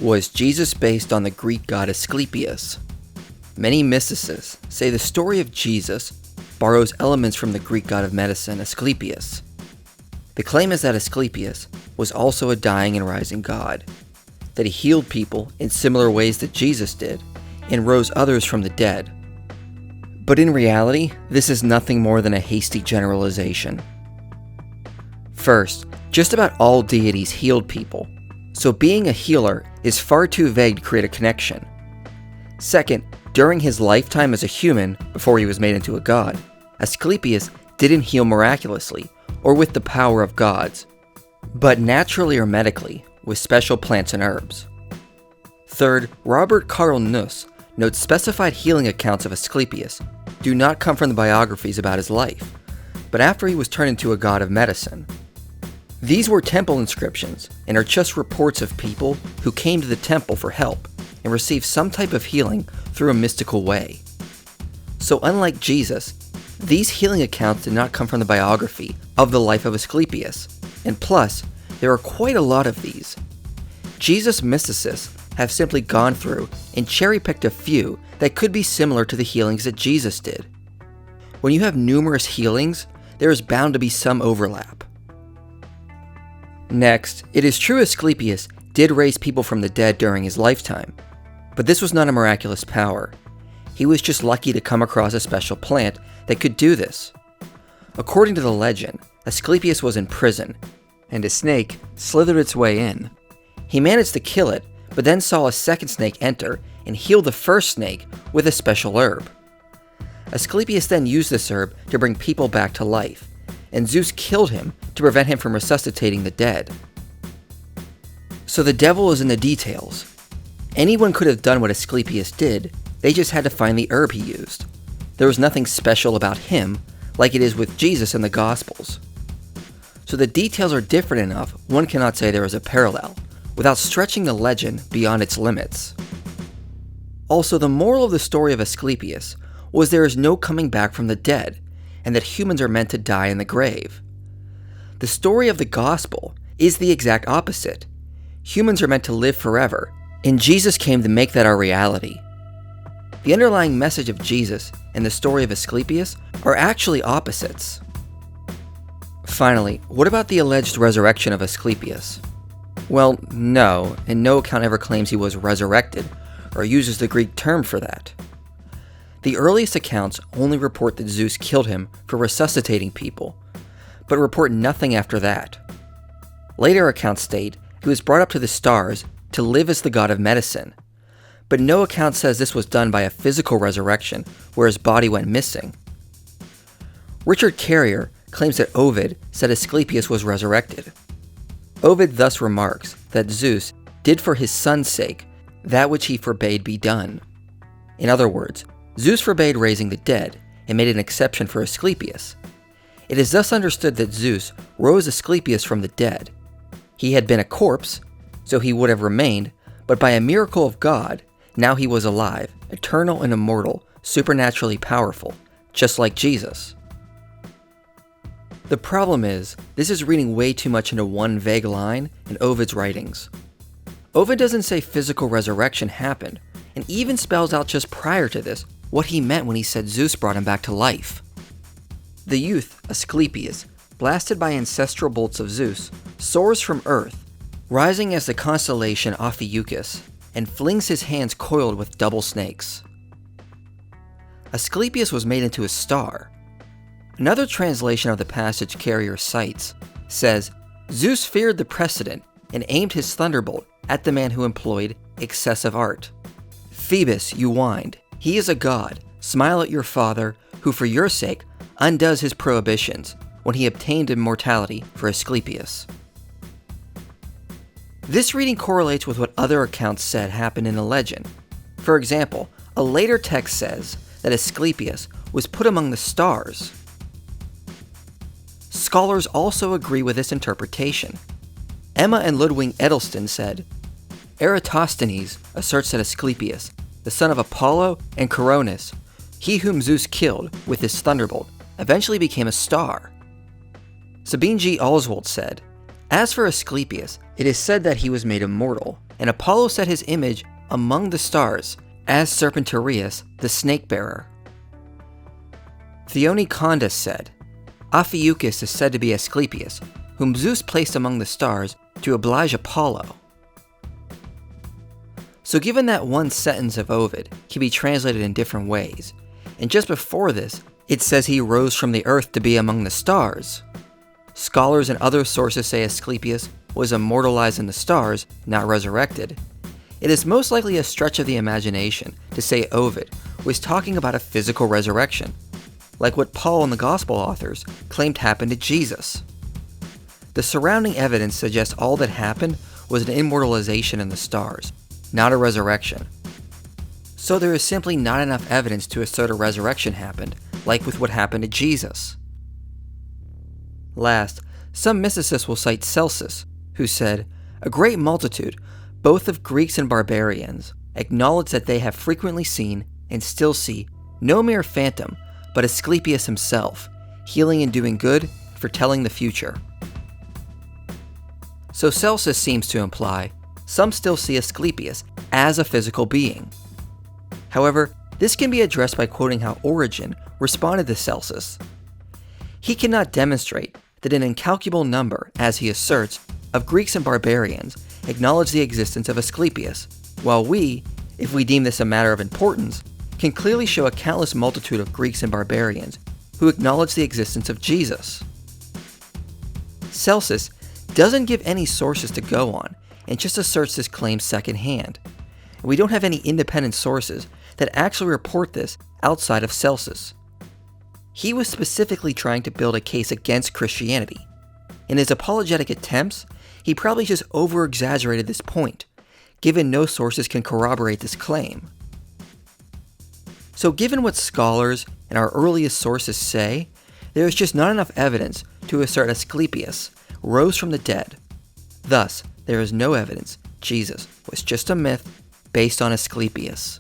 Was Jesus based on the Greek god Asclepius? Many mysticists say the story of Jesus borrows elements from the Greek god of medicine, Asclepius. The claim is that Asclepius was also a dying and rising god, that he healed people in similar ways that Jesus did, and rose others from the dead. But in reality, this is nothing more than a hasty generalization. First, just about all deities healed people, so being a healer is far too vague to create a connection. Second, during his lifetime as a human, before he was made into a god, Asclepius didn't heal miraculously, or with the power of gods, but naturally or medically, with special plants and herbs. Third, Robert Karl Knuse notes specified healing accounts of Asclepius do not come from the biographies about his life, but after he was turned into a god of medicine. These were temple inscriptions, and are just reports of people who came to the temple for help and received some type of healing through a mystical way. So unlike Jesus, these healing accounts did not come from the biography of the life of Asclepius, and plus, there are quite a lot of these. Jesus mysticists have simply gone through and cherry-picked a few that could be similar to the healings that Jesus did. When you have numerous healings, there is bound to be some overlap. Next, it is true Asclepius did raise people from the dead during his lifetime, but this was not a miraculous power. He was just lucky to come across a special plant that could do this. According to the legend, Asclepius was in prison, and a snake slithered its way in. He managed to kill it, but then saw a second snake enter and heal the first snake with a special herb. Asclepius then used this herb to bring people back to life, and Zeus killed him to prevent him from resuscitating the dead. So the devil is in the details. Anyone could have done what Asclepius did, they just had to find the herb he used. There was nothing special about him, like it is with Jesus in the Gospels. So the details are different enough, one cannot say there is a parallel, without stretching the legend beyond its limits. Also, the moral of the story of Asclepius was there is no coming back from the dead, and that humans are meant to die in the grave. The story of the Gospel is the exact opposite. Humans are meant to live forever, and Jesus came to make that our reality. The underlying message of Jesus and the story of Asclepius are actually opposites. Finally, what about the alleged resurrection of Asclepius? Well, no, and no account ever claims he was resurrected, or uses the Greek term for that. The earliest accounts only report that Zeus killed him for resuscitating people, but report nothing after that. Later accounts state he was brought up to the stars to live as the god of medicine, but no account says this was done by a physical resurrection where his body went missing. Richard Carrier claims that Ovid said Asclepius was resurrected. Ovid thus remarks that Zeus did for his son's sake that which he forbade be done. In other words, Zeus forbade raising the dead and made an exception for Asclepius. It is thus understood that Zeus rose Asclepius from the dead. He had been a corpse, so he would have remained, but by a miracle of God, now he was alive, eternal and immortal, supernaturally powerful, just like Jesus. The problem is, this is reading way too much into one vague line in Ovid's writings. Ovid doesn't say physical resurrection happened, and even spells out just prior to this what he meant when he said Zeus brought him back to life. The youth, Asclepius, blasted by ancestral bolts of Zeus, soars from earth, rising as the constellation Ophiuchus, and flings his hands coiled with double snakes. Asclepius was made into a star. Another translation of the passage Carrier cites says, Zeus feared the precedent and aimed his thunderbolt at the man who employed excessive art. Phoebus, you whined. He is a god. Smile at your father, who for your sake undoes his prohibitions when he obtained immortality for Asclepius. This reading correlates with what other accounts said happened in the legend. For example, a later text says that Asclepius was put among the stars. Scholars also agree with this interpretation. Emma and Ludwig Edelstein said, Eratosthenes asserts that Asclepius, the son of Apollo and Coronis, he whom Zeus killed with his thunderbolt, eventually became a star. Sabine G. Oswalt said, As for Asclepius, it is said that he was made immortal, and Apollo set his image among the stars as Serpentarius, the snake-bearer. Theony Condos said, Ophiuchus is said to be Asclepius, whom Zeus placed among the stars to oblige Apollo. So given that one sentence of Ovid can be translated in different ways, and just before this, it says he rose from the earth to be among the stars, scholars and other sources say Asclepius was immortalized in the stars, not resurrected. It is most likely a stretch of the imagination to say Ovid was talking about a physical resurrection, like what Paul and the Gospel authors claimed happened to Jesus. The surrounding evidence suggests all that happened was an immortalization in the stars, not a resurrection. So there is simply not enough evidence to assert a resurrection happened, like with what happened to Jesus. Last, some mysticists will cite Celsus, who said, a great multitude, both of Greeks and barbarians, acknowledge that they have frequently seen, and still see, no mere phantom, but Asclepius himself, healing and doing good, foretelling the future. So Celsus seems to imply, some still see Asclepius as a physical being. However, this can be addressed by quoting how Origen responded to Celsus. He cannot demonstrate that an incalculable number, as he asserts, of Greeks and barbarians acknowledge the existence of Asclepius, while we, if we deem this a matter of importance, can clearly show a countless multitude of Greeks and barbarians who acknowledge the existence of Jesus. Celsus doesn't give any sources to go on and just asserts this claim secondhand. We don't have any independent sources that actually report this outside of Celsus. He was specifically trying to build a case against Christianity. In his apologetic attempts, he probably just over-exaggerated this point, given no sources can corroborate this claim. So given what scholars and our earliest sources say, there is just not enough evidence to assert Asclepius rose from the dead. Thus, there is no evidence Jesus was just a myth based on Asclepius.